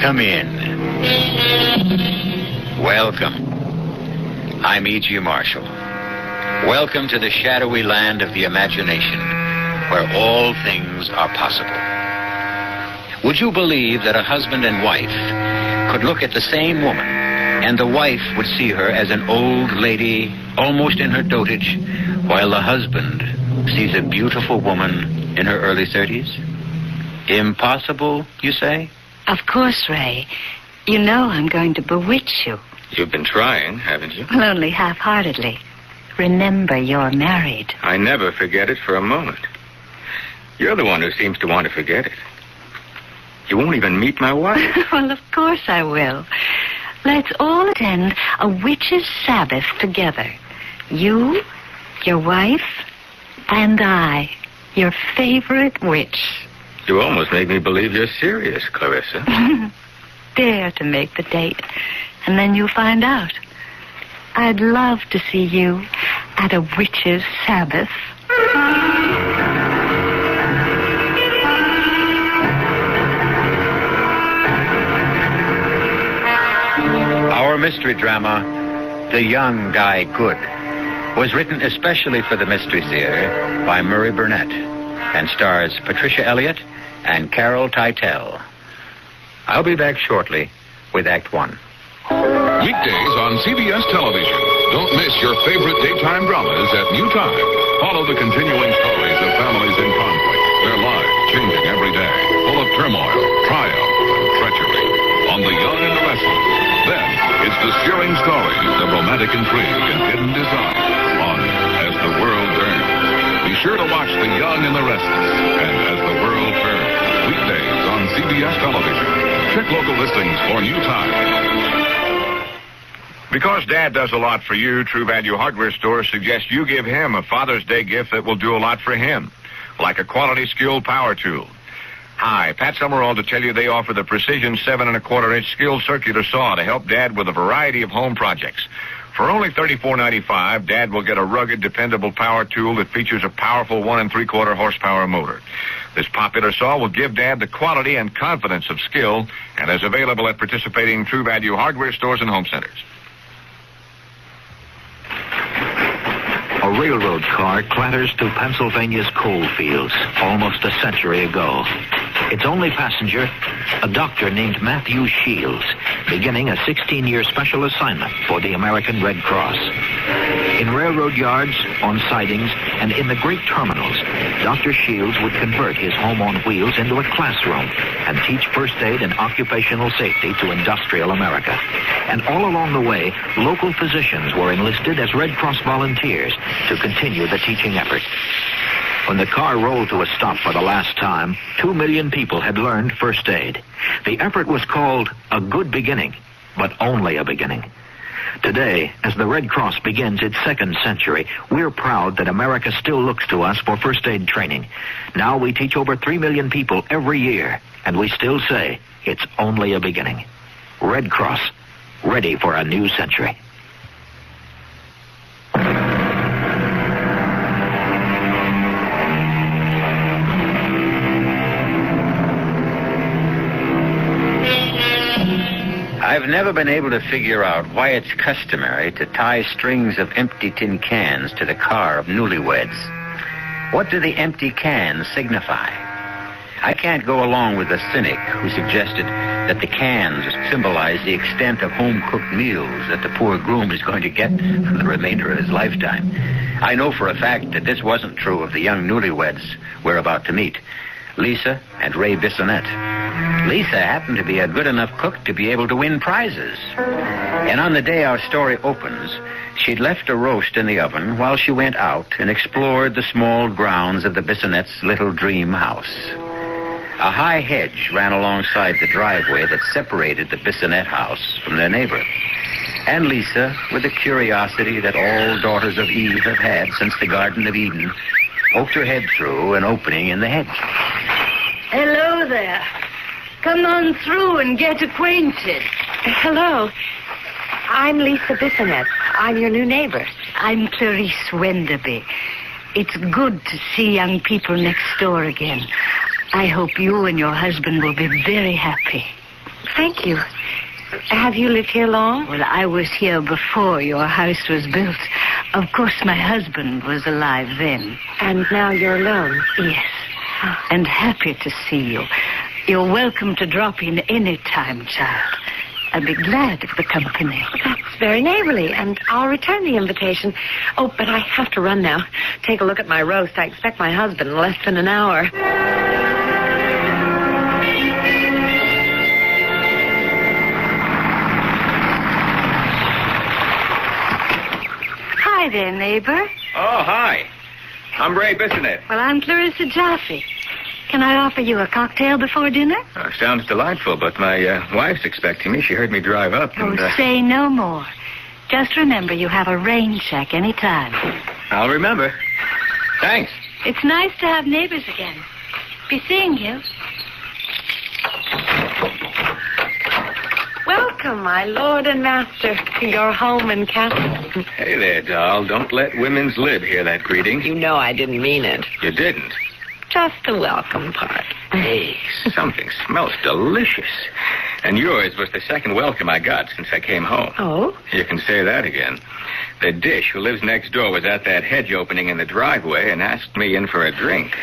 Come in. Welcome. I'm E.G. Marshall. Welcome to the shadowy land of the imagination, where all things are possible. Would you believe that a husband and wife could look at the same woman, and the wife would see her as an old lady, almost in her dotage, while the husband sees a beautiful woman in her early 30s? Impossible, you say? Of course, Ray. You know I'm going to bewitch you. You've been trying, haven't you? Well, only half-heartedly. Remember, you're married. I never forget it for a moment. You're the one who seems to want to forget it. You won't even meet my wife. Well, of course I will. Let's all attend a witch's Sabbath together. You, your wife, and I, your favorite witch. You almost make me believe you're serious, Clarissa. Dare to make the date, and then you'll find out. I'd love to see you at a witch's Sabbath. Our mystery drama, The Young Die Good, was written especially for the Mystery Theater by Murray Burnett and stars Patricia Elliott and Carol Teitel. I'll be back shortly with Act One. Weekdays on CBS television. Don't miss your favorite daytime dramas at new time. Follow the continuing stories of families in conflict, their lives changing every day, full of turmoil, triumph, and treachery. On The Young and the Restless. Then, it's the searing stories of romantic intrigue and hidden desire on As the World Turns. Be sure to watch The Young and the Restless and As the World Turns. Weekdays on CBS television. Check local listings for new time. Because Dad does a lot for you, True Value Hardware Stores suggests you give him a Father's Day gift that will do a lot for him, like a quality skilled power tool. Hi, Pat Summerall to tell you they offer the Precision 7 1/4-inch skilled circular saw to help Dad with a variety of home projects. For only $34.95, Dad will get a rugged, dependable power tool that features a powerful 1 3/4 horsepower motor. This popular saw will give Dad the quality and confidence of skill and is available at participating True Value Hardware Stores and home centers. A railroad car clatters through Pennsylvania's coal fields almost a century ago. Its only passenger, a doctor named Matthew Shields, beginning a 16-year special assignment for the American Red Cross. In railroad yards, on sidings, and in the great terminals, Dr. Shields would convert his home on wheels into a classroom and teach first aid and occupational safety to industrial America. And all along the way, local physicians were enlisted as Red Cross volunteers to continue the teaching effort. When the car rolled to a stop for the last time, 2 million people had learned first aid. The effort was called A Good Beginning, but only a beginning. Today, as the Red Cross begins its second century, we're proud that America still looks to us for first aid training. Now we teach over 3 million people every year, and we still say it's only a beginning. Red Cross, ready for a new century. I've never been able to figure out why it's customary to tie strings of empty tin cans to the car of newlyweds. What do the empty cans signify? I can't go along with the cynic who suggested that the cans symbolize the extent of home-cooked meals that the poor groom is going to get for the remainder of his lifetime. I know for a fact that this wasn't true of the young newlyweds we're about to meet, Lisa and Ray Bissonette. Lisa happened to be a good enough cook to be able to win prizes. And on the day our story opens, she'd left a roast in the oven while she went out and explored the small grounds of the Bissonette's little dream house. A high hedge ran alongside the driveway that separated the Bissonette house from their neighbor. And Lisa, with the curiosity that all daughters of Eve have had since the Garden of Eden, poked her head through an opening in the hedge. Hello there. Come on through and get acquainted. Hello. I'm Lisa Bissonette. I'm your new neighbor. I'm Clarice Wenderby. It's good to see young people next door again. I hope you and your husband will be very happy. Thank you. Have you lived here long? Well, I was here before your house was built. Of course, my husband was alive then. And now you're alone? Yes. And happy to see you. You're welcome to drop in any time, child. I'd be glad of the company. That's very neighborly, and I'll return the invitation. Oh, but I have to run now. Take a look at my roast. I expect my husband in less than an hour. Hi there, neighbor. Oh, hi. I'm Ray Bissonette. Well, I'm Clarissa Jaffe. Can I offer you a cocktail before dinner? Sounds delightful, but my wife's expecting me. She heard me drive up and... Say no more. Just remember you have a rain check any time. I'll remember. Thanks. It's nice to have neighbors again. Be seeing you. Welcome, my lord and master, to your home in Castle. Hey there, doll. Don't let women's lib hear that greeting. You know I didn't mean it. You didn't. Just the welcome part. Hey, something smells delicious. And yours was the second welcome I got since I came home. Oh? You can say that again. The dish who lives next door was at that hedge opening in the driveway and asked me in for a drink.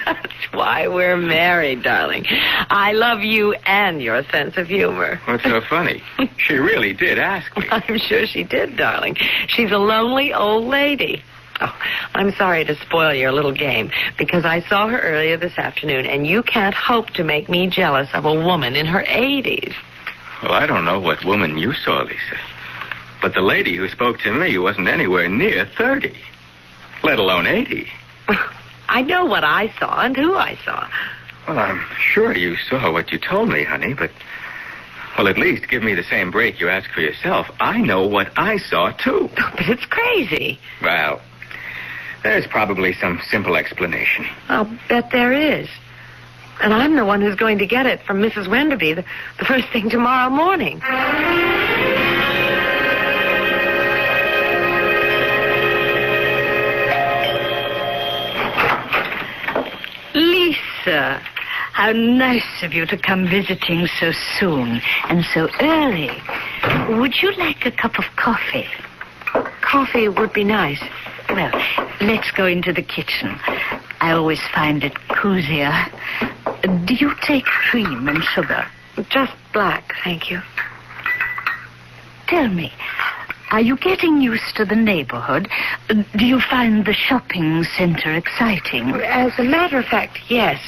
That's why we're married, darling. I love you and your sense of humor. What's so funny? She really did ask me. I'm sure she did, darling. She's a lonely old lady. Oh, I'm sorry to spoil your little game, because I saw her earlier this afternoon, and you can't hope to make me jealous of a woman in her 80s. Well, I don't know what woman you saw, Lisa. But the lady who spoke to me wasn't anywhere near 30, let alone 80. I know what I saw and who I saw. Well, I'm sure you saw what you told me, honey, but... Well, at least give me the same break you asked for yourself. I know what I saw, too. But it's crazy. Well... There's probably some simple explanation. I'll bet there is. And I'm the one who's going to get it from Mrs. Wenderby the first thing tomorrow morning. Lisa, how nice of you to come visiting so soon and so early. Would you like a cup of coffee? Coffee would be nice. Well, let's go into the kitchen. I always find it cozier. Do you take cream and sugar? Just black, thank you. Tell me, are you getting used to the neighborhood? Do you find the shopping center exciting? As a matter of fact, yes.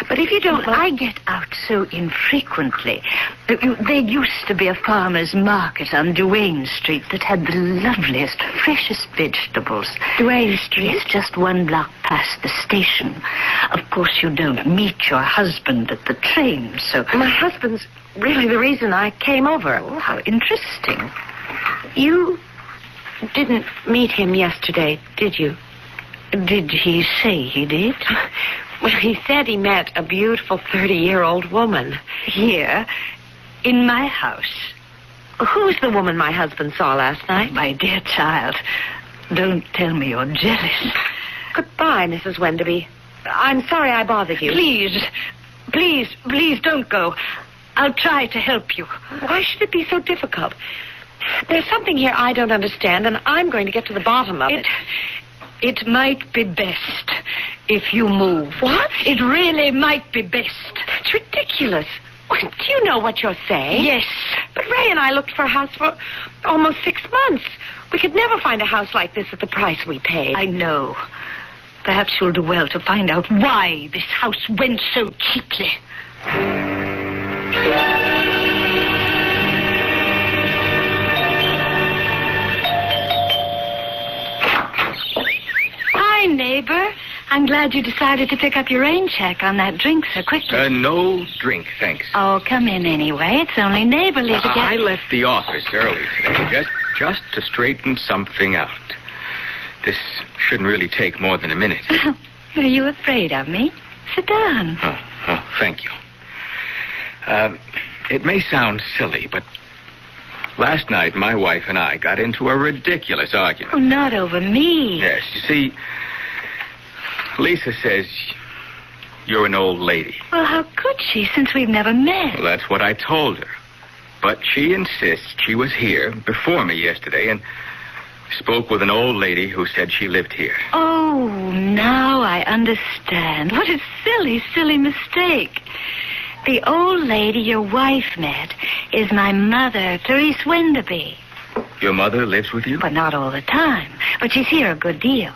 But if you don't... I get out so infrequently. There used to be a farmer's market on Duane Street that had the loveliest, freshest vegetables. Duane Street? Yes, just one block past the station. Of course, you don't meet your husband at the train, so... My husband's really the reason I came over. Oh, how interesting. You didn't meet him yesterday, did you? Did he say he did? Well, he said he met a beautiful 30-year-old woman. Here? In my house? Who's the woman my husband saw last night? My dear child, don't tell me you're jealous. Goodbye, Mrs. Wenderby. I'm sorry I bothered you. Please don't go. I'll try to help you. Why should it be so difficult? There's something here I don't understand, and I'm going to get to the bottom of it. It might be best if you move. What? It really might be best. It's ridiculous. Do you know what you're saying? Yes. But Ray and I looked for a house for almost 6 months. We could never find a house like this at the price we paid. I know. Perhaps you'll do well to find out why this house went so cheaply. Hi, neighbor. I'm glad you decided to pick up your rain check on that drink so quickly. No drink, thanks. Oh, come in anyway. It's only neighborly to get... I left the office early today, just to straighten something out. This shouldn't really take more than a minute. Are you afraid of me? Sit down. Oh, thank you. It may sound silly, but last night my wife and I got into a ridiculous argument. Oh, not over me. Yes, you see, Lisa says you're an old lady. Well, how could she, since we've never met? Well, that's what I told her. But she insists she was here before me yesterday and spoke with an old lady who said she lived here. Oh, now I understand. What a silly, silly mistake. The old lady your wife met is my mother, Therese Wenderby. Your mother lives with you? But not all the time. But she's here a good deal.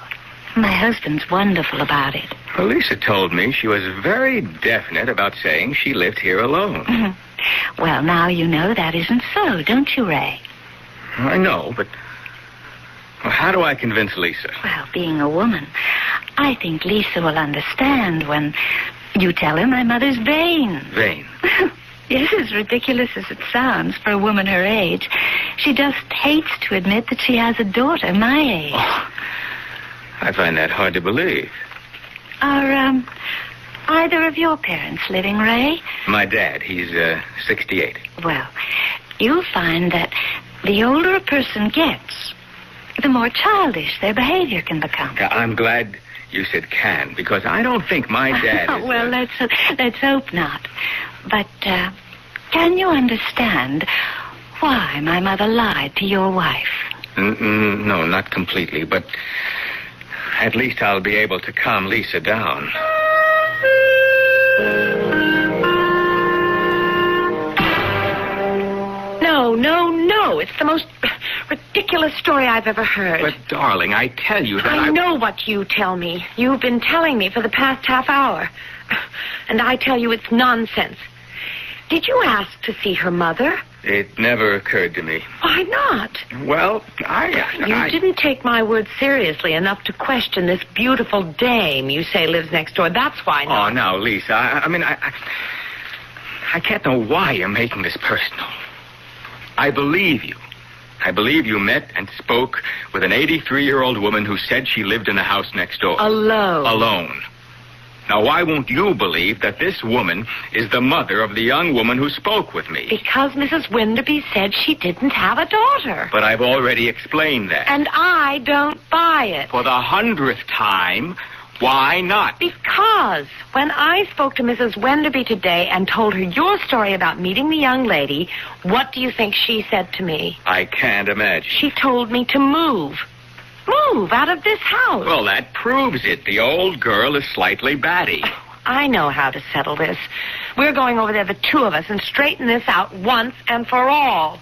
My husband's wonderful about it. Well, Lisa told me she was very definite about saying she lived here alone. Mm-hmm. Well, now you know that isn't so, don't you, Ray? I know, but how do I convince Lisa? Well, being a woman, I think Lisa will understand when you tell her my mother's vain. Vain? Yes, as ridiculous as it sounds for a woman her age. She just hates to admit that she has a daughter my age. Oh, I find that hard to believe. Are, either of your parents living, Ray? My dad, he's 68. Well, you'll find that the older a person gets, the more childish their behavior can become. I'm glad you said can, because I don't think my dad is... Well, let's hope not. But, can you understand why my mother lied to your wife? No, not completely, but at least I'll be able to calm Lisa down. No. It's the most ridiculous story I've ever heard. But, darling, I tell you that I know what you tell me. You've been telling me for the past half hour. And I tell you it's nonsense. Did you ask to see her mother? It never occurred to me. Why not? Well, You didn't take my word seriously enough to question this beautiful dame you say lives next door. That's why not. Oh, now, Lisa, I can't know why you're making this personal. I believe you. I believe you met and spoke with an 83-year-old woman who said she lived in the house next door. Alone. Now, why won't you believe that this woman is the mother of the young woman who spoke with me? Because Mrs. Wenderby said she didn't have a daughter. But I've already explained that. And I don't buy it. For the 100th time, why not? Because when I spoke to Mrs. Wenderby today and told her your story about meeting the young lady, what do you think she said to me? I can't imagine. She told me to move. Move out of this house. Well, that proves it. The old girl is slightly batty. I know how to settle this. We're going over there, the two of us, and straighten this out once and for all.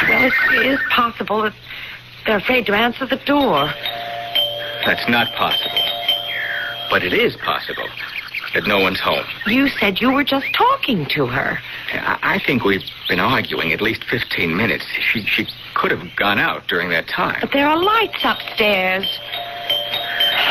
Well, it is possible that they're afraid to answer the door. That's not possible. But it is possible that no one's home. You said you were just talking to her. I think we've been arguing at least 15 minutes. She could have gone out during that time. But there are lights upstairs.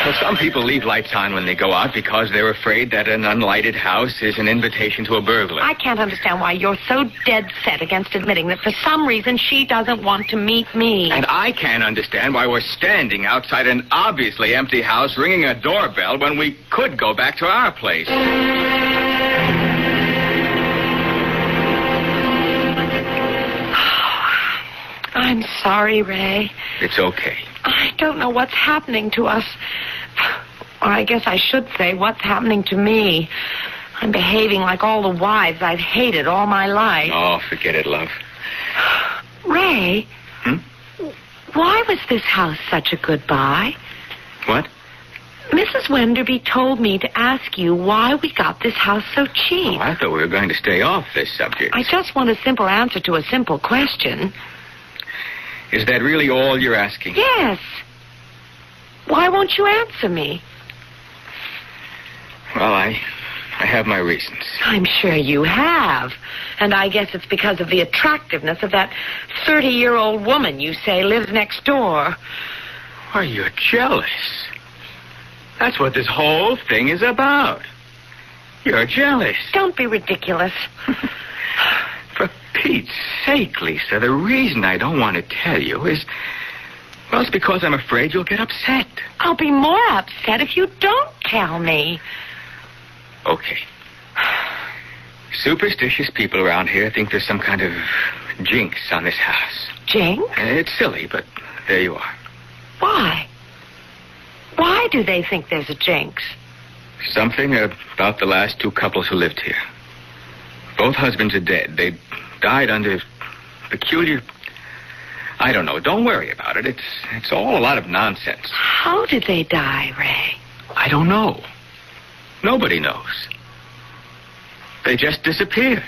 Well, some people leave lights on when they go out because they're afraid that an unlighted house is an invitation to a burglar. I can't understand why you're so dead set against admitting that for some reason she doesn't want to meet me. And I can't understand why we're standing outside an obviously empty house ringing a doorbell when we could go back to our place. I'm sorry, Ray. It's okay. I don't know what's happening to us. Or I guess I should say what's happening to me. I'm behaving like all the wives I've hated all my life. Oh, forget it, love. Ray? Why was this house such a good buy? What? Mrs. Wenderby told me to ask you why we got this house so cheap. Oh, I thought we were going to stay off this subject. I just want a simple answer to a simple question. Is that really all you're asking? Yes. Why won't you answer me? Well, I have my reasons. I'm sure you have. And I guess it's because of the attractiveness of that 30-year-old woman you say lives next door. Why, you're jealous. That's what this whole thing is about. You're jealous. Don't be ridiculous. For Pete's sake, Lisa, the reason I don't want to tell you is... Well, it's because I'm afraid you'll get upset. I'll be more upset if you don't tell me. Okay. Superstitious people around here think there's some kind of jinx on this house. Jinx? It's silly, but there you are. Why? Why do they think there's a jinx? Something about the last two couples who lived here. Both husbands are dead. They died under peculiar... I don't know. Don't worry about it. It's all a lot of nonsense. How did they die, Ray? I don't know. Nobody knows. They just disappeared.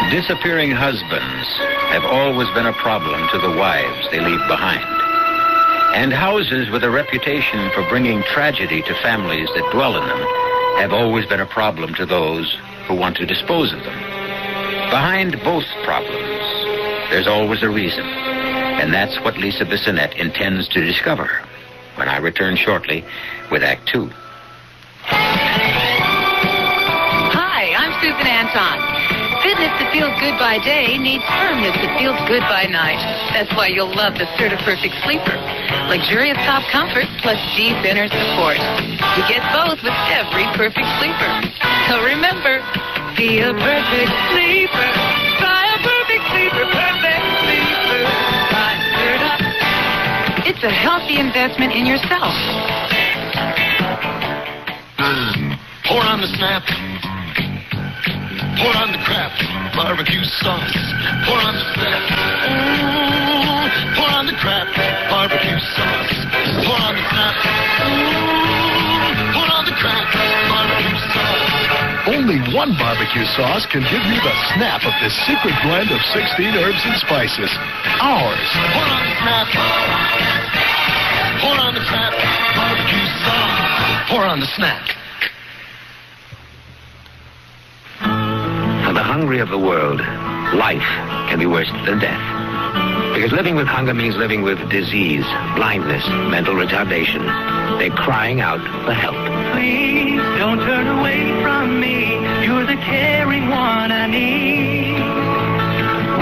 Disappearing husbands have always been a problem to the wives they leave behind. And houses with a reputation for bringing tragedy to families that dwell in them have always been a problem to those who want to dispose of them. Behind both problems, there's always a reason. And that's what Lisa Bissonette intends to discover when I return shortly with Act 2. Hi, I'm Susan Anton. Fitness that feels good by day needs firmness that feels good by night. That's why you'll love the Certa-Perfect Sleeper. Luxurious top comfort plus deep inner support. You get both with every perfect sleeper. So remember, be a perfect sleeper. Try a perfect sleeper, perfect sleeper. Try Certa. It's a healthy investment in yourself. Pour on the snap. Pour on the crap, barbecue sauce. Pour on the snap. Pour on the crap, barbecue sauce. Pour on the snap. Pour on the crap, barbecue sauce. Only one barbecue sauce can give you the snap of this secret blend of 16 herbs and spices. Ours. Pour on the snap. Pour on the crap, barbecue sauce. Pour on the snap. For the hungry of the world, life can be worse than death. Because living with hunger means living with disease, blindness, mental retardation. They're crying out for help. Please don't turn away from me. You're the caring one I need.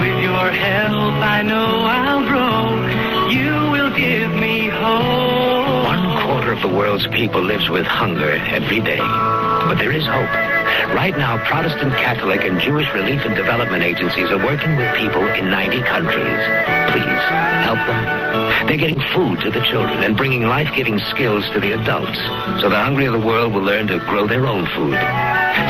With your help, I know I'll grow. You will give me hope. 1/4 of the world's people lives with hunger every day. But there is hope. Right now, Protestant, Catholic, and Jewish relief and development agencies are working with people in 90 countries. Please, help them. They're getting food to the children and bringing life-giving skills to the adults, so the hungry of the world will learn to grow their own food.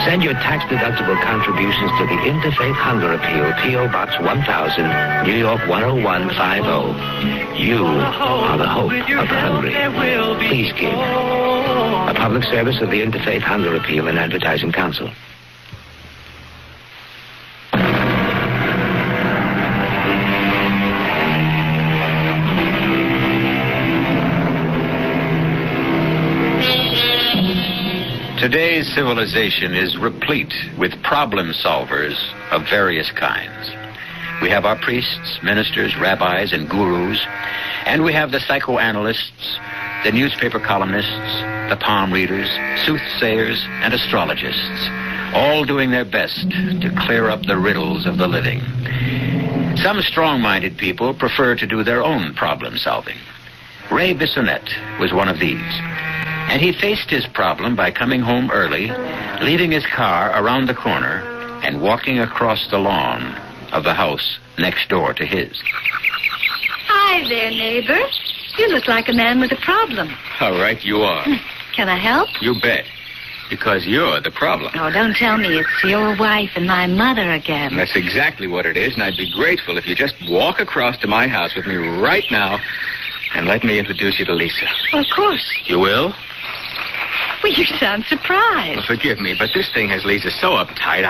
Send your tax-deductible contributions to the Interfaith Hunger Appeal, P.O. Box 1000, New York 10150. You are the hope of the hungry. Please give. A public service of the Interfaith Hunger Appeal and Advertising Council. Today's civilization is replete with problem solvers of various kinds. We have our priests, ministers, rabbis, and gurus, and we have the psychoanalysts, the newspaper columnists, the palm readers, soothsayers, and astrologists, all doing their best to clear up the riddles of the living. Some strong-minded people prefer to do their own problem solving. Ray Bissonette was one of these. And he faced his problem by coming home early, leaving his car around the corner, and walking across the lawn of the house next door to his. Hi there, neighbor. You look like a man with a problem. All right, you are. Can I help? You bet. Because you're the problem. Oh, don't tell me it's your wife and my mother again. That's exactly what it is, and I'd be grateful if you just walk across to my house with me right now and let me introduce you to Lisa. Well, of course. You will? Well, you sound surprised. Well, forgive me, but this thing has Lisa so uptight.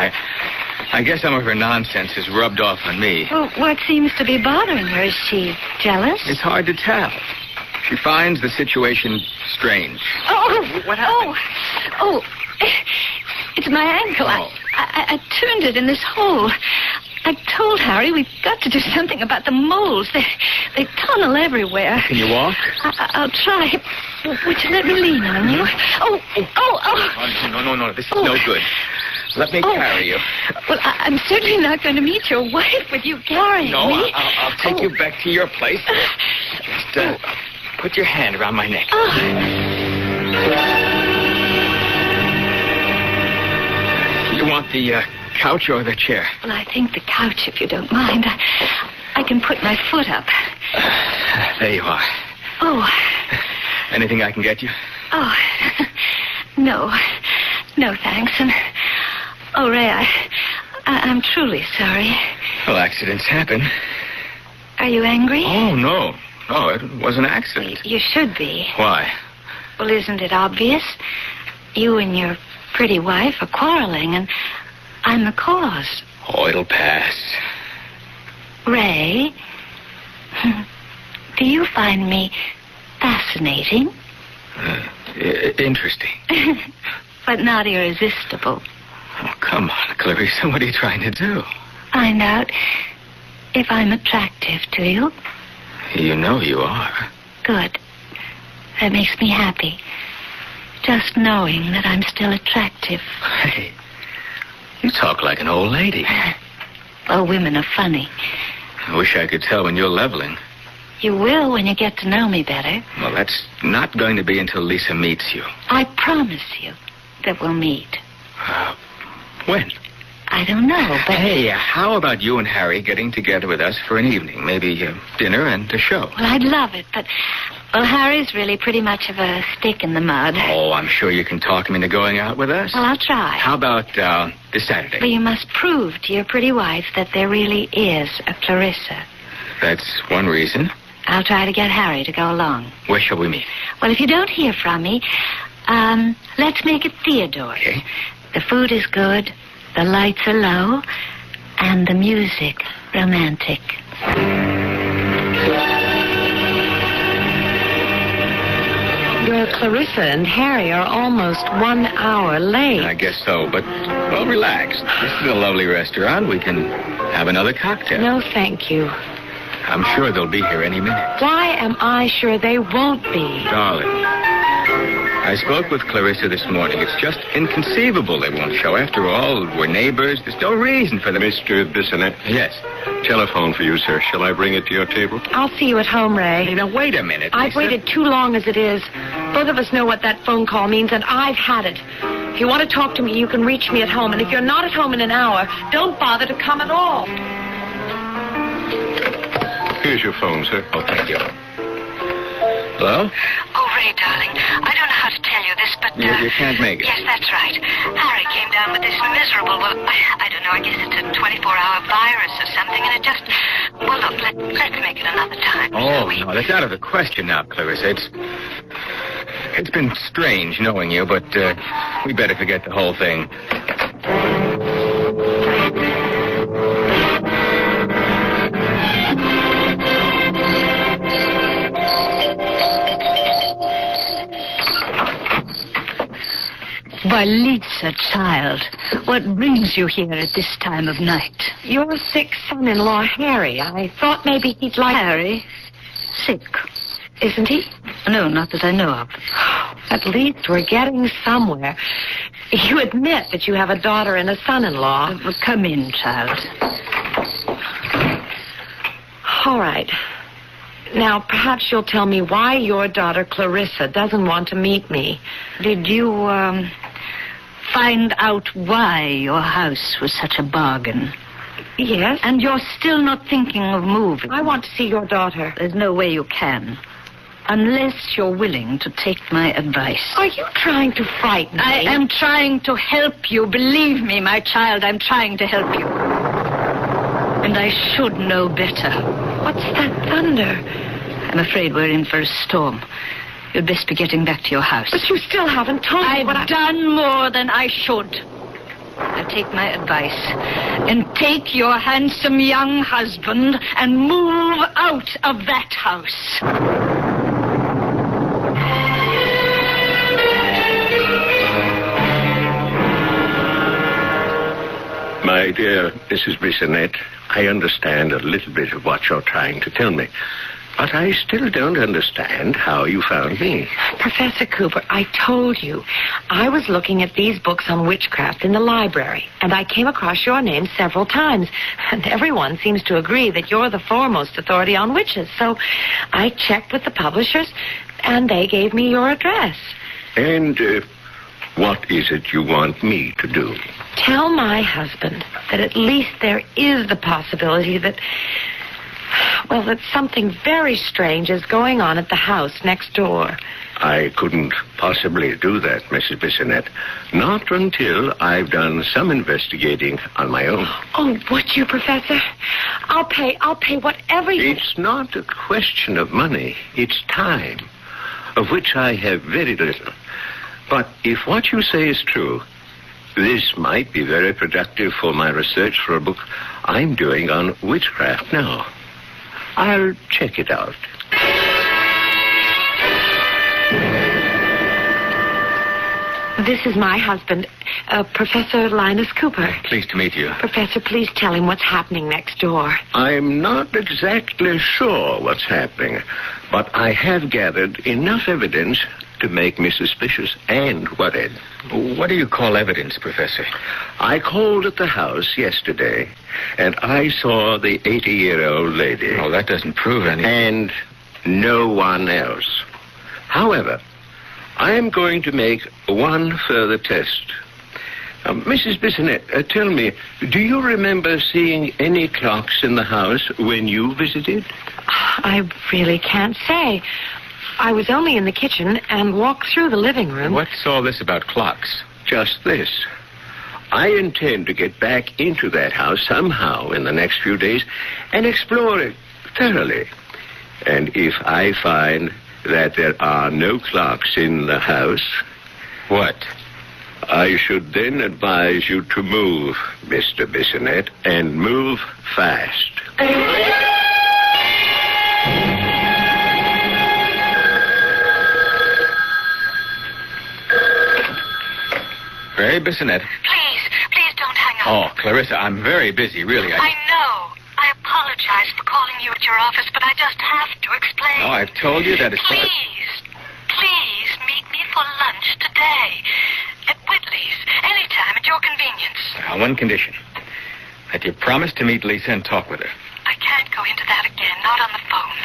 I guess some of her nonsense has rubbed off on me. Well, what seems to be bothering her? Is she jealous? It's hard to tell. She finds the situation strange. Oh! What happened? Oh, it's my ankle. Oh. I turned it in this hole. I told Harry we've got to do something about the moles. They tunnel everywhere. Can you walk? I'll try. Would you let me lean on you? Oh. No. This is no good. Let me carry you. Well, I'm certainly not going to meet your wife with you carrying me. No, I'll take you back to your place. Just put your hand around my neck. You want the couch or the chair? Well, I think the couch, if you don't mind. I can put my foot up. There you are. Oh. Anything I can get you? Oh, no. No, thanks. And, oh, Ray, I'm truly sorry. Well, accidents happen. Are you angry? Oh, no. No, it was an accident. Well, you should be. Why? Well, isn't it obvious? You and your pretty wife are quarreling, and I'm the cause. Oh, it'll pass. Ray, do you find me fascinating? Interesting. But not irresistible. Oh, come on, Clarissa. What are you trying to do? Find out if I'm attractive to you. You know you are. Good. That makes me happy. Just knowing that I'm still attractive. Hey, you talk like an old lady. Well, women are funny. I wish I could tell when you're leveling. You will when you get to know me better. Well, that's not going to be until Lisa meets you. I promise you that we'll meet. When? I don't know, but... Hey, how about you and Harry getting together with us for an evening? Maybe dinner and a show. Well, I'd love it, but... Well, Harry's really pretty much of a stick in the mud. Oh, I'm sure you can talk him into going out with us. Well, I'll try. How about this Saturday? Well, you must prove to your pretty wife that there really is a Clarissa. That's one reason. I'll try to get Harry to go along. Where shall we meet? Well, if you don't hear from me, let's make it Theodore's. Okay. The food is good, the lights are low, and the music romantic. Well, Clarissa and Harry are almost 1 hour late. I guess so, but, well, relax. This is a lovely restaurant. We can have another cocktail. No, thank you. I'm sure they'll be here any minute. Why am I sure they won't be? Darling, I spoke with Clarissa this morning. It's just inconceivable they won't show. After all, we're neighbors. There's no reason for them. Mr. Bissonette? Yes? Telephone for you, sir. Shall I bring it to your table? I'll see you at home, Ray. Hey, now, wait a minute, I've Lisa. waited too long as it is. Both of us know what that phone call means, and I've had it. If you want to talk to me, you can reach me at home. And if you're not at home in an hour, don't bother to come at all. Here's your phone, sir. Oh, thank you. Hello? Oh, Ray, darling, I don't know how to tell you this, but... You can't make it. Yes, that's right. Harry came down with this miserable, well, I don't know, I guess it's a 24-hour virus or something, and it just... Well, look, let's make it another time. Oh, no, that's out of the question now, Clarissa. It's been strange knowing you, but we better forget the whole thing. Why, Lisa, child, what brings you here at this time of night? Your sick son-in-law, Harry. I thought maybe he'd like... Harry? Sick? Isn't he? No, not that I know of. At least we're getting somewhere. You admit that you have a daughter and a son-in-law. Well, come in, child. All right. Now, perhaps you'll tell me why your daughter, Clarissa, doesn't want to meet me. Did you, find out why your house was such a bargain? Yes. And you're still not thinking of moving? I want to see your daughter. There's no way you can. Unless you're willing to take my advice. Are you trying to frighten me? I am trying to help you. Believe me, my child, I'm trying to help you. And I should know better. What's that thunder? I'm afraid we're in for a storm. You'd best be getting back to your house. But you still haven't told me what I've done more than I should. Now take my advice and take your handsome young husband and move out of that house. My dear Mrs. Bissonette, I understand a little bit of what you're trying to tell me. But I still don't understand how you found me. Professor Cooper, I told you. I was looking at these books on witchcraft in the library, and I came across your name several times. And everyone seems to agree that you're the foremost authority on witches. So I checked with the publishers, and they gave me your address. And what is it you want me to do? Tell my husband that at least there is the possibility that something very strange is going on at the house next door. I couldn't possibly do that, Mrs. Bissonette. Not until I've done some investigating on my own. Oh, would you, Professor? I'll pay whatever you... It's not a question of money. It's time, of which I have very little. But if what you say is true, this might be very productive for my research for a book I'm doing on witchcraft now. I'll check it out. This is my husband, Professor Linus Cooper. Pleased to meet you. Professor, please tell him what's happening next door. I'm not exactly sure what's happening, but I have gathered enough evidence to make me suspicious and worried. What do you call evidence, Professor? I called at the house yesterday, and I saw the 80-year-old lady. Oh, that doesn't prove anything. And no one else. However, I am going to make one further test. Mrs. Bissonette, tell me, do you remember seeing any clocks in the house when you visited? I really can't say. I was only in the kitchen and walked through the living room. What's all this about clocks? Just this. I intend to get back into that house somehow in the next few days and explore it thoroughly. And if I find that there are no clocks in the house... What? I should then advise you to move, Mr. Bissonette, and move fast. Ray Bissonette. Please don't hang up. Oh, Clarissa, I'm very busy, really. I know. I apologize for calling you at your office, but I just have to explain. No, I've told you that it's... Please meet me for lunch today. At Whitley's. Anytime at your convenience. On one condition. That you promise to meet Lisa and talk with her. I can't go into that again. Not on the phone.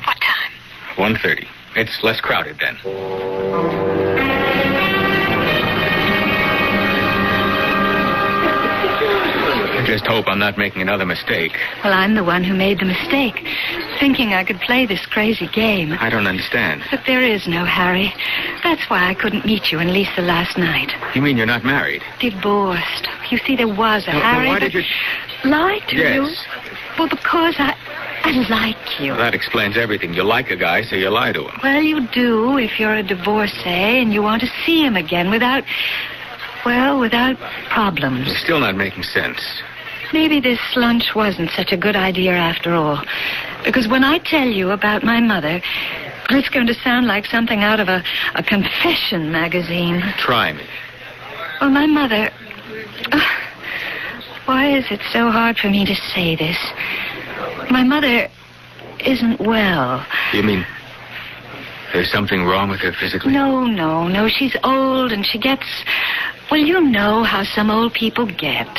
What time? 1:30. It's less crowded then. I just hope I'm not making another mistake. Well, I'm the one who made the mistake, thinking I could play this crazy game. I don't understand. But there is no Harry. That's why I couldn't meet you and Lisa last night. You mean you're not married? Divorced. You see, there was a Harry. Why did you... Lie to you? Yes. Well, because I like you. Well, that explains everything. You like a guy, so you lie to him. Well, you do if you're a divorcee and you want to see him again without problems. You're still not making sense. Maybe this lunch wasn't such a good idea after all. Because when I tell you about my mother, it's going to sound like something out of a confession magazine. Try me. Well, my mother... why is it so hard for me to say this? My mother isn't well. You mean there's something wrong with her physically? No. She's old and she gets... Well, you know how some old people get.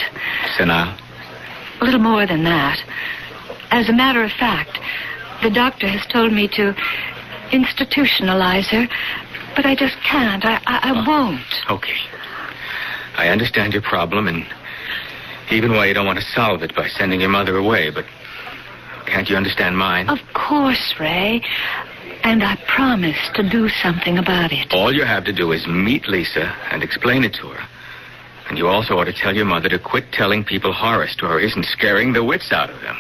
Senile? A little more than that. As a matter of fact, the doctor has told me to institutionalize her, but I just can't. I won't. Okay. I understand your problem and even why you don't want to solve it by sending your mother away, but can't you understand mine? Of course, Ray. And I promise to do something about it. All you have to do is meet Lisa and explain it to her. And you also ought to tell your mother to quit telling people horror stories and scaring the wits out of them.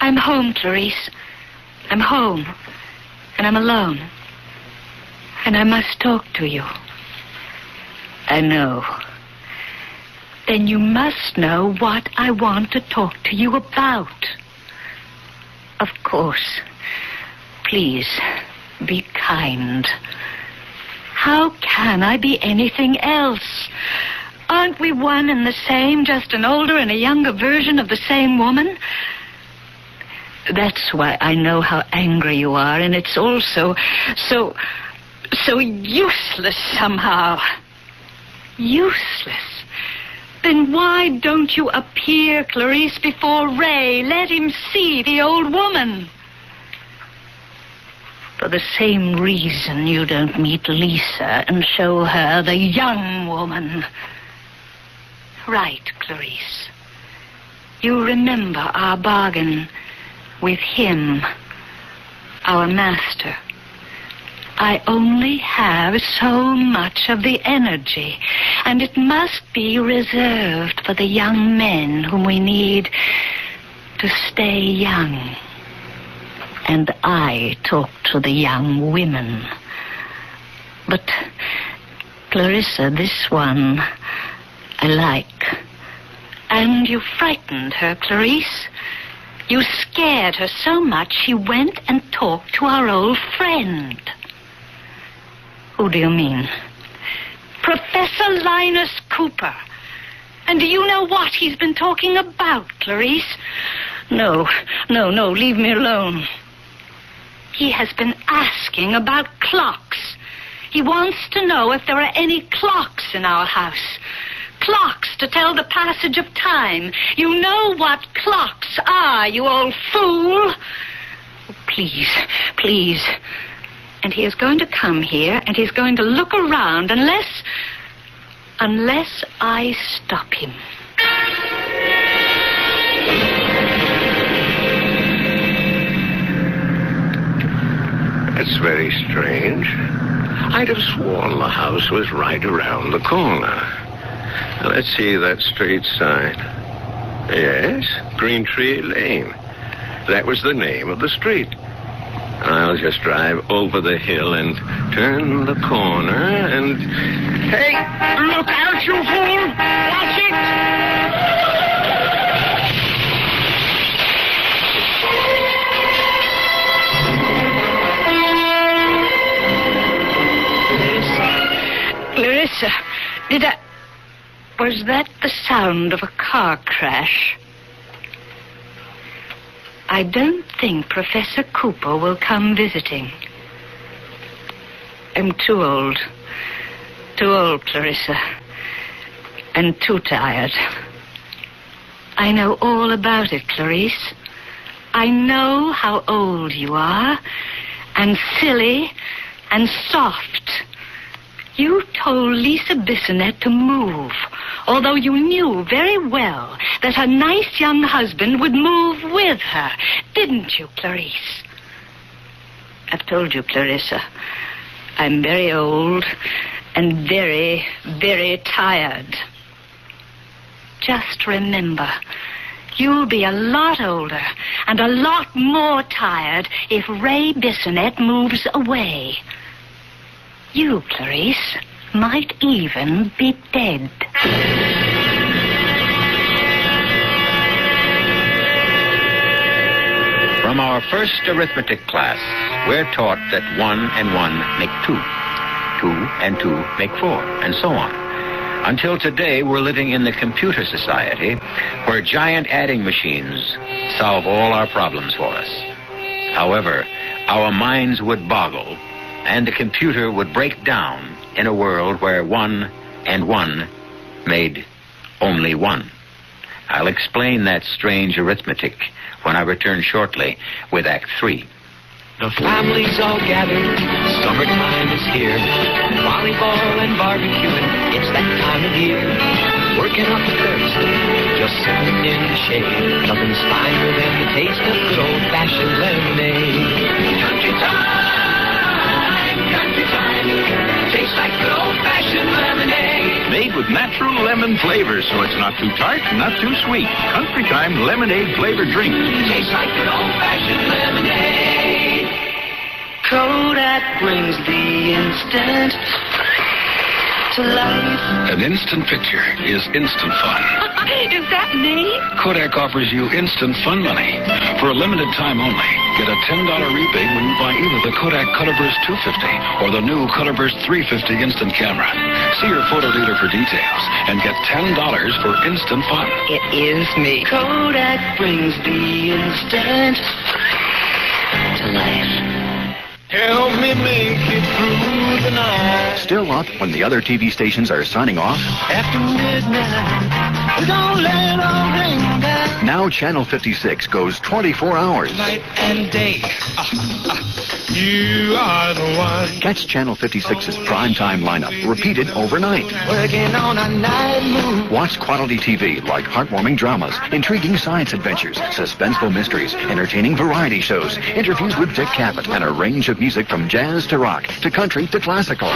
I'm home, Clarice. I'm home. And I'm alone. And I must talk to you. I know. Then you must know what I want to talk to you about. Of course. Please, be kind. How can I be anything else? Aren't we one and the same, just an older and a younger version of the same woman? That's why I know how angry you are, and it's all so useless somehow. Useless. Then why don't you appear, Clarice, before Ray? Let him see the old woman. For the same reason you don't meet Lisa and show her the young woman. Right, Clarice. You remember our bargain with him, our master. I only have so much of the energy, and it must be reserved for the young men whom we need to stay young. And I talk to the young women. But, Clarissa, this one I like. And you frightened her, Clarice. You scared her so much she went and talked to our old friend. Who do you mean? Professor Linus Cooper. And do you know what he's been talking about, Clarice? No, leave me alone. He has been asking about clocks. He wants to know if there are any clocks in our house. Clocks to tell the passage of time. You know what clocks are, you old fool. Please. And he is going to come here, and he's going to look around unless I stop him. That's very strange. I'd have sworn the house was right around the corner. Now, let's see that street sign. Yes, Green Tree Lane. That was the name of the street. I'll just drive over the hill and turn the corner and... Hey, look out, you fool! Watch it! Clarissa, was that the sound of a car crash? I don't think Professor Cooper will come visiting. I'm too old. Too old, Clarissa. And too tired. I know all about it, Clarice. I know how old you are, and silly, and soft. You told Lisa Bissonette to move, although you knew very well that her nice young husband would move with her. Didn't you, Clarice? I've told you, Clarissa, I'm very old and very, very tired. Just remember, you'll be a lot older and a lot more tired if Ray Bissonette moves away. You, Clarice, might even be dead. From our first arithmetic class, we're taught that 1 and 1 make 2. 2 and 2 make 4, and so on. Until today, we're living in the computer society where giant adding machines solve all our problems for us. However, our minds would boggle, and the computer would break down in a world where 1 and 1 made only 1. I'll explain that strange arithmetic when I return shortly with Act 3. The family's all gathered, summertime is here. Volleyball and barbecuing, it's that time of year. Working up a thirst, just sitting in the shade. Nothing's finer than the taste of good old-fashioned lemonade. Country time, tastes like good old-fashioned lemonade. Made with natural lemon flavor, so it's not too tart, not too sweet. Country Time lemonade flavored drink. Tastes like good old-fashioned lemonade. Kodak brings the instant to life. An instant picture is instant fun. Is that me? Kodak offers you instant fun money. For a limited time only, get a $10 rebate when you buy either the Kodak Colorburst 250 or the new Colorburst 350 instant camera. See your photo dealer for details and get $10 for instant fun. It is me. Kodak brings the instant To life. Help me make it through the night. Still up when the other TV stations are signing off? After midnight, don't let it all ring down. Now Channel 56 goes 24 hours. Night and day. You are the one. Catch Channel 56's primetime lineup repeated overnight. Working on a night move. Watch quality TV like heartwarming dramas, intriguing science adventures, suspenseful mysteries, entertaining variety shows, interviews with Dick Cavett, and a range of music from jazz to rock to country to classical.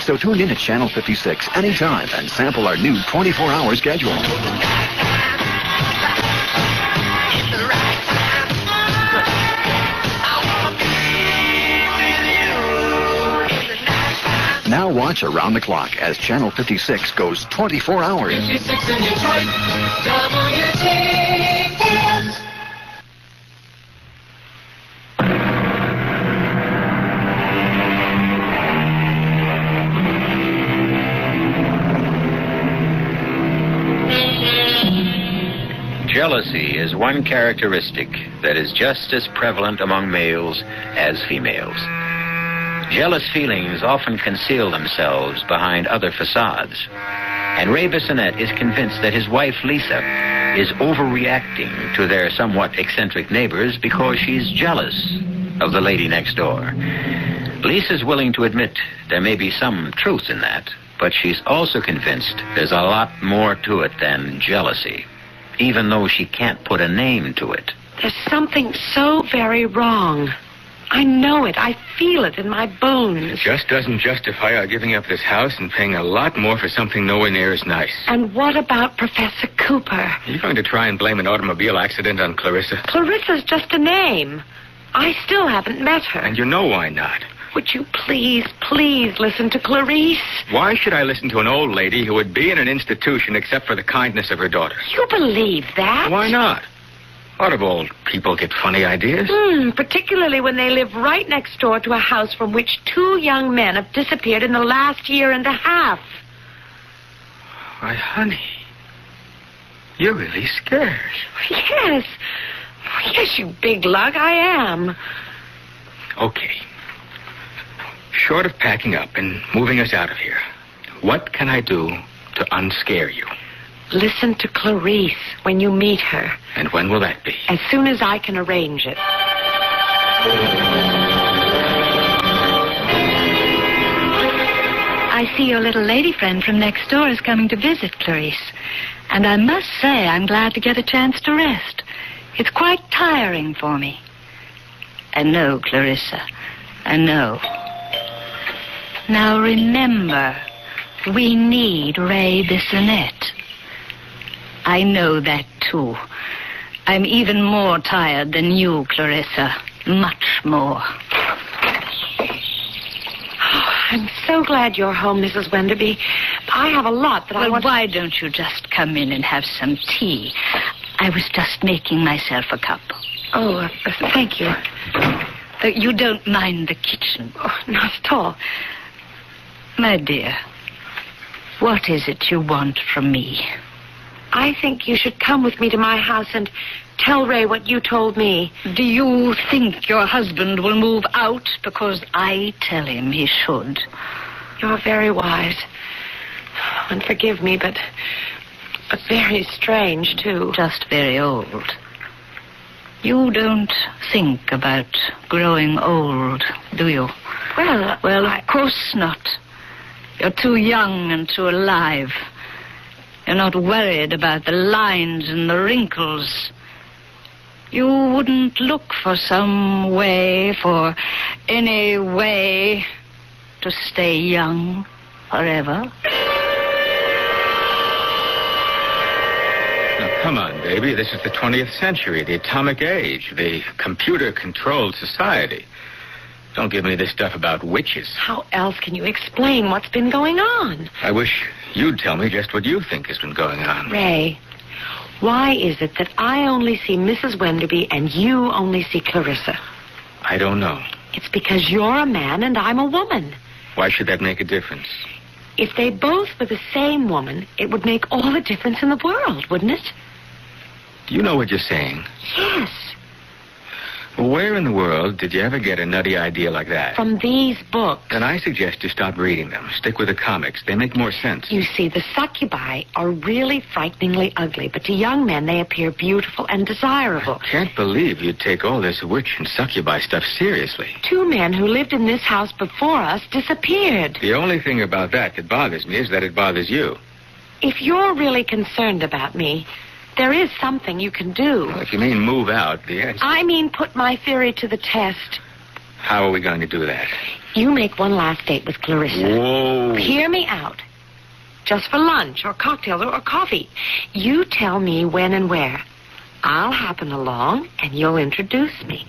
So tune in at Channel 56 anytime and sample our new 24-hour schedule. Now watch around the clock as Channel 56 goes 24 hours. 56 in Detroit, WTS. Jealousy is one characteristic that is just as prevalent among males as females. Jealous feelings often conceal themselves behind other facades. And Ray Bissonette is convinced that his wife, Lisa, is overreacting to their somewhat eccentric neighbors because she's jealous of the lady next door. Lisa's willing to admit there may be some truth in that, but she's also convinced there's a lot more to it than jealousy, even though she can't put a name to it. There's something so very wrong. I know it. I feel it in my bones. It just doesn't justify our giving up this house and paying a lot more for something nowhere near as nice. And what about Professor Cooper? Are you going to try and blame an automobile accident on Clarissa? Clarissa's just a name. I still haven't met her. And you know why not. Would you please listen to Clarice? Why should I listen to an old lady who would be in an institution except for the kindness of her daughters? You believe that? Why not? A lot of old people get funny ideas. Particularly when they live right next door to a house from which 2 young men have disappeared in the last year and a half. Why, honey, you're really scared. Yes. Yes, you big lug, I am. Okay. Short of packing up and moving us out of here, what can I do to unscare you? Listen to Clarice when you meet her. And when will that be? As soon as I can arrange it. I see your little lady friend from next door is coming to visit, Clarice. And I must say I'm glad to get a chance to rest. It's quite tiring for me. I know, Clarissa. I know. Now remember, we need Ray Bissonette. I know that, too. I'm even more tired than you, Clarissa. Much more. Oh, I'm so glad you're home, Mrs. Wenderby. I have a lot that I want... Well, why don't you just come in and have some tea? I was just making myself a cup. Oh, thank you. You don't mind the kitchen? Oh, not at all. My dear, what is it you want from me? I think you should come with me to my house and tell Ray what you told me. Do you think your husband will move out because I tell him he should? You're very wise. And forgive me, but very strange, too. Just very old. You don't think about growing old, do you? Well, of course not. You're too young and too alive. You're not worried about the lines and the wrinkles. You wouldn't look for some way, for any way, to stay young forever. Now, come on, baby. This is the 20th century, the atomic age, the computer-controlled society. Don't give me this stuff about witches. How else can you explain what's been going on? I wish you'd tell me just what you think has been going on. Ray, why is it that I only see Mrs. Wenderby and you only see Clarissa? I don't know. It's because you're a man and I'm a woman. Why should that make a difference? If they both were the same woman, it would make all the difference in the world, wouldn't it? Do you know what you're saying? Yes. Well, where in the world did you ever get a nutty idea like that? From these books. Then I suggest you stop reading them. Stick with the comics. They make more sense. You see, the succubi are really frighteningly ugly, but to young men they appear beautiful and desirable. I can't believe you'd take all this witch and succubi stuff seriously. 2 men who lived in this house before us disappeared. The only thing about that bothers me is that it bothers you. If you're really concerned about me, there is something you can do. Well, if you mean move out, the answer... I mean put my theory to the test. How are we going to do that? You make one last date with Clarissa. Whoa. Hear me out. Just for lunch or cocktails or coffee. You tell me when and where. I'll happen along and you'll introduce me.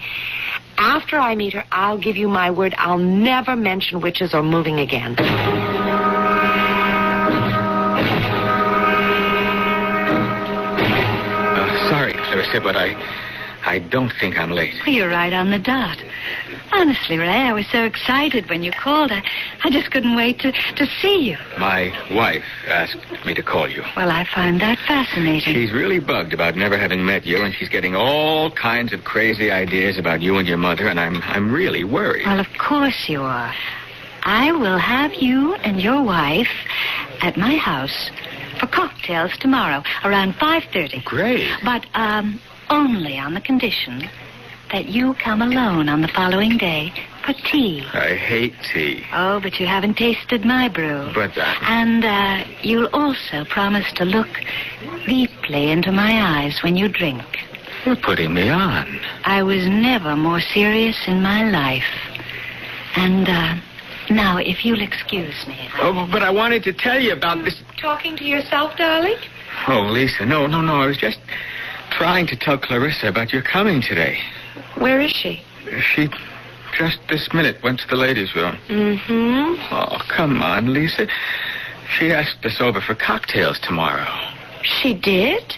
After I meet her, I'll give you my word I'll never mention witches or moving again. Sorry, Clarissa, but I don't think I'm late. You're right on the dot. Honestly, Ray, I was so excited when you called. I just couldn't wait to see you. My wife asked me to call you. Well, I find that fascinating. She's really bugged about never having met you, and she's getting all kinds of crazy ideas about you and your mother, and I'm really worried. Well, of course you are. I will have you and your wife at my house for cocktails tomorrow around 5:30. Great. But only on the condition that you come alone on the following day for tea. I hate tea. Oh, but you haven't tasted my brew. But And you'll also promise to look deeply into my eyes when you drink. You're putting me on. I was never more serious in my life. And now, if you'll excuse me. Oh, but I wanted to tell you about this. Talking to yourself, darling? Oh, Lisa, no. I was just trying to tell Clarissa about your coming today. Where is she? She just this minute went to the ladies' room. Mm-hmm. Oh, come on, Lisa. She asked us over for cocktails tomorrow. She did?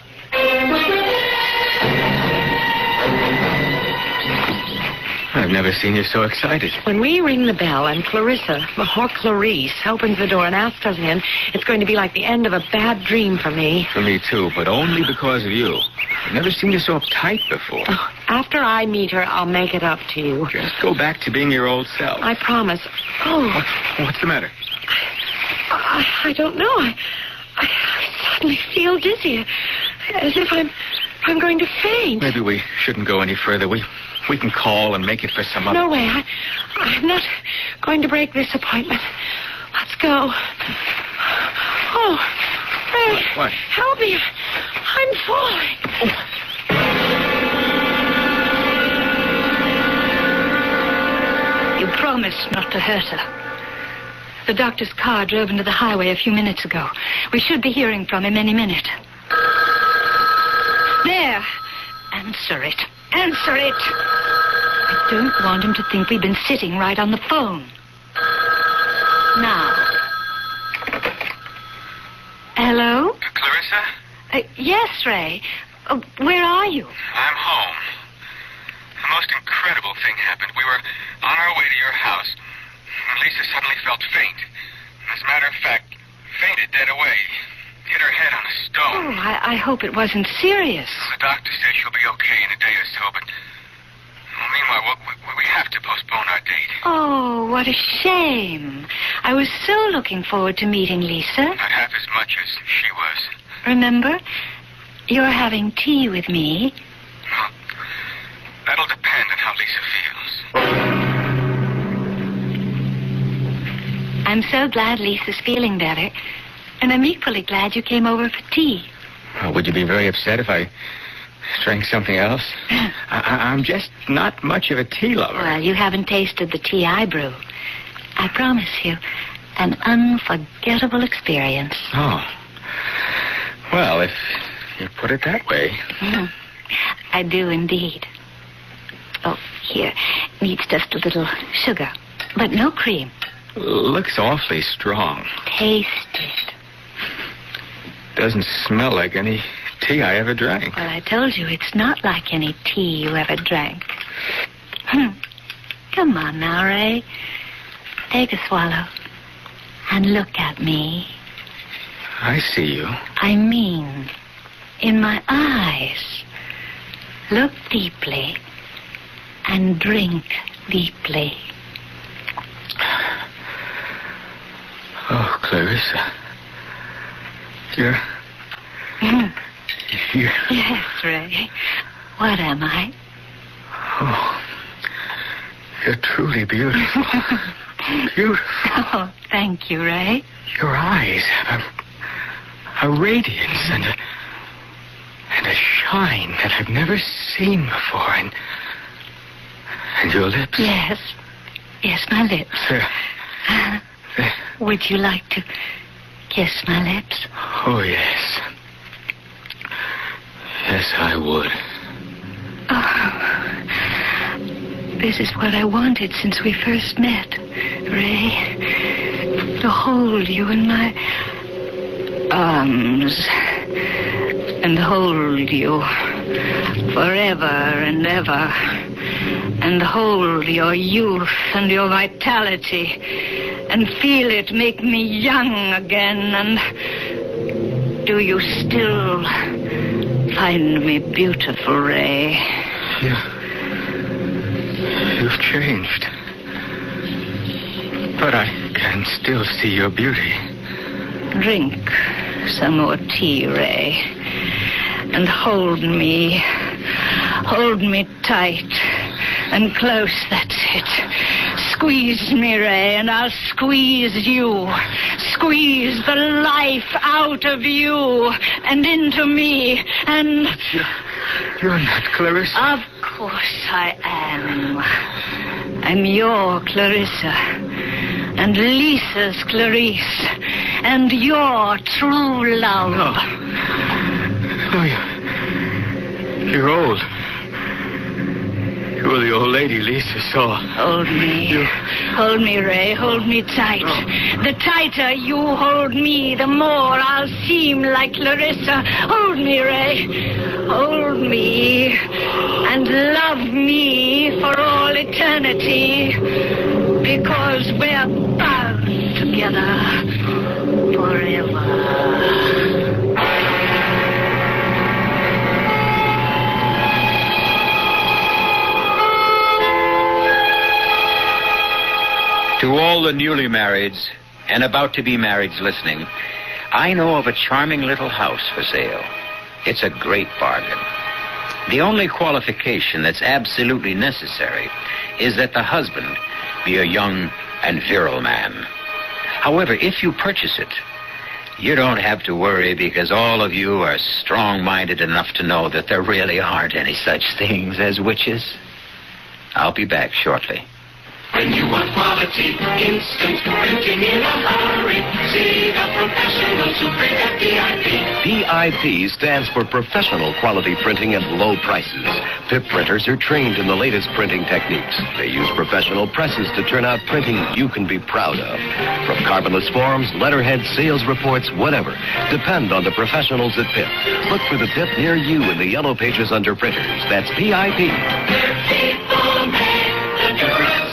I've never seen you so excited. When we ring the bell and Clarissa, or Clarice, opens the door and asks us in, it's going to be like the end of a bad dream for me. For me, too, but only because of you. I've never seen you so uptight before. Oh, after I meet her, I'll make it up to you. Just go back to being your old self. I promise. Oh. What's the matter? I don't know. I suddenly feel dizzy, as if I'm going to faint. Maybe we shouldn't go any further. We can call and make it for some other... No way. I'm not going to break this appointment. Let's go. Oh, Ray. What? Help me. I'm falling. You promised not to hurt her. The doctor's car drove into the highway a few minutes ago. We should be hearing from him any minute. There. Answer it. Answer it. I don't want him to think we've been sitting right on the phone. Now. Hello? Clarissa? Yes, Ray. Where are you? I'm home. The most incredible thing happened. We were on our way to your house, and Lisa suddenly felt faint. As a matter of fact, fainted dead away. Hit her head on a stone. Oh, I hope it wasn't serious. The doctor says she'll be okay in a day or so, but... Well, meanwhile, we have to postpone our date. Oh, what a shame. I was so looking forward to meeting Lisa. Not half as much as she was. Remember, you're having tea with me. Well, that'll depend on how Lisa feels. I'm so glad Lisa's feeling better. And I'm equally glad you came over for tea. Well, would you be very upset if I drank something else? I'm just not much of a tea lover. Well, you haven't tasted the tea I brew. I promise you, an unforgettable experience. Oh. Well, if you put it that way. I do indeed. Oh, Here, needs just a little sugar, but no cream. Looks awfully strong. Taste it. Doesn't smell like any tea I ever drank. Well, I told you it's not like any tea you ever drank. Come on now, Ray. Take a swallow and look at me. I see you. I mean, in my eyes. Look deeply and drink deeply. Oh, Clarissa. You're... Yes, Ray. What am I? Oh, you're truly beautiful. Beautiful. Oh, thank you, Ray. Your eyes have a radiance and a shine that I've never seen before. And your lips. Yes. Yes, my lips. Would you like to kiss my lips? Oh, yes. Yes, I would. Oh, this is what I wanted since we first met, Ray. To hold you in my arms and hold you forever and ever, and hold your youth and your vitality and feel it make me young again. And do you still find me beautiful, Ray? You've changed. But I can still see your beauty. Drink some more tea, Ray. And hold me. Hold me tight and close, that's it. Squeeze me, Ray, and I'll squeeze you. Squeeze the life out of you and into me, and... You're not Clarissa. Of course I am. I'm your Clarissa, and Lisa's Clarice, and your true love. No, you're old. You're the old lady Lisa saw. Hold me. Hold me, Ray. Hold me tight. The tighter you hold me, the more I'll seem like Clarissa. Hold me, Ray. Hold me. And love me for all eternity. Because we're bound together forever. To all the newly marrieds and about to be marrieds listening, I know of a charming little house for sale. It's a great bargain. The only qualification that's absolutely necessary is that the husband be a young and virile man. However, if you purchase it, you don't have to worry because all of you are strong-minded enough to know that there really aren't any such things as witches. I'll be back shortly. When you want quality, instant printing in a hurry, see the professionals who print at PIP. PIP stands for Professional Quality Printing at Low Prices. PIP printers are trained in the latest printing techniques. They use professional presses to turn out printing you can be proud of. From carbonless forms, letterheads, sales reports, whatever. Depend on the professionals at PIP. Look for the PIP near you in the yellow pages under printers. That's PIP. People make the difference.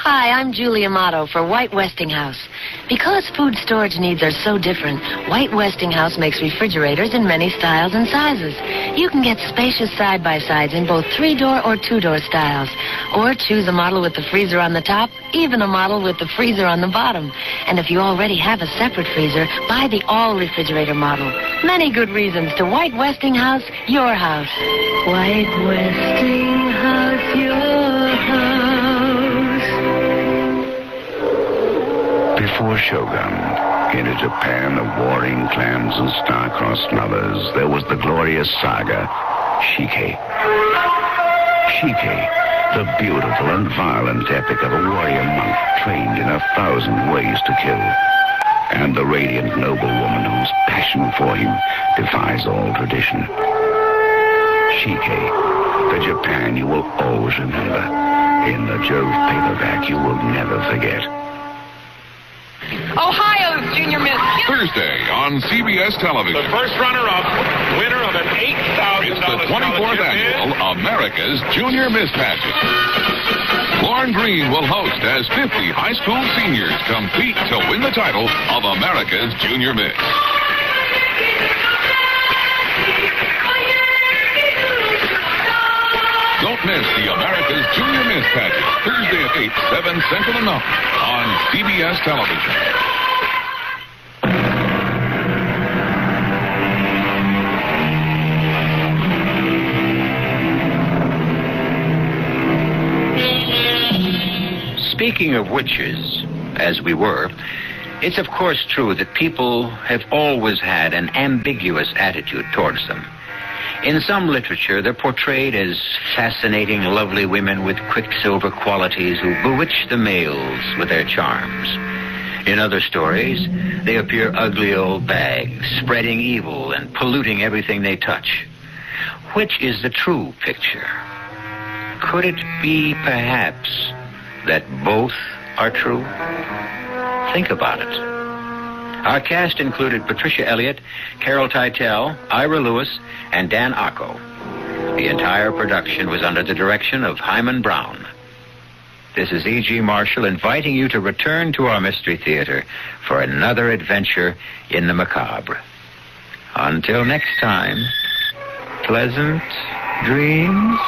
Hi, I'm Julie Amato for White Westinghouse. Because food storage needs are so different, White Westinghouse makes refrigerators in many styles and sizes. You can get spacious side-by-sides in both 3-door or 2-door styles. Or choose a model with the freezer on the top, even a model with the freezer on the bottom. And if you already have a separate freezer, buy the all-refrigerator model. Many good reasons to White Westinghouse, your house. White Westinghouse, your house. Before Shogun, in a Japan of warring clans and star-crossed lovers, there was the glorious saga, Shike. Shike, the beautiful and violent epic of a warrior monk trained in 1,000 ways to kill, and the radiant noblewoman whose passion for him defies all tradition. Shike, The Japan you will always remember. In the Jove paperback you will never forget. Ohio's Junior Miss. Thursday on CBS television. The first runner-up, winner of an $8,000. It's the 24th annual America's Junior Miss Pageant. Lauren Green will host as 50 high school seniors compete to win the title of America's Junior Miss. Don't miss the America's Junior Miss Pageant, Thursday at 8, 7 Central and Mountain on CBS television. Speaking of witches, as we were, it's of course true that people have always had an ambiguous attitude towards them. In some literature, they're portrayed as fascinating, lovely women with quicksilver qualities who bewitch the males with their charms. In other stories, they appear ugly old bags, spreading evil and polluting everything they touch. Which is the true picture? Could it be, perhaps, that both are true? Think about it. Our cast included Patricia Elliott, Carol Teitel, Ira Lewis, and Dan Acco. The entire production was under the direction of Hyman Brown. This is E.G. Marshall inviting you to return to our Mystery Theater for another adventure in the macabre. Until next time, pleasant dreams.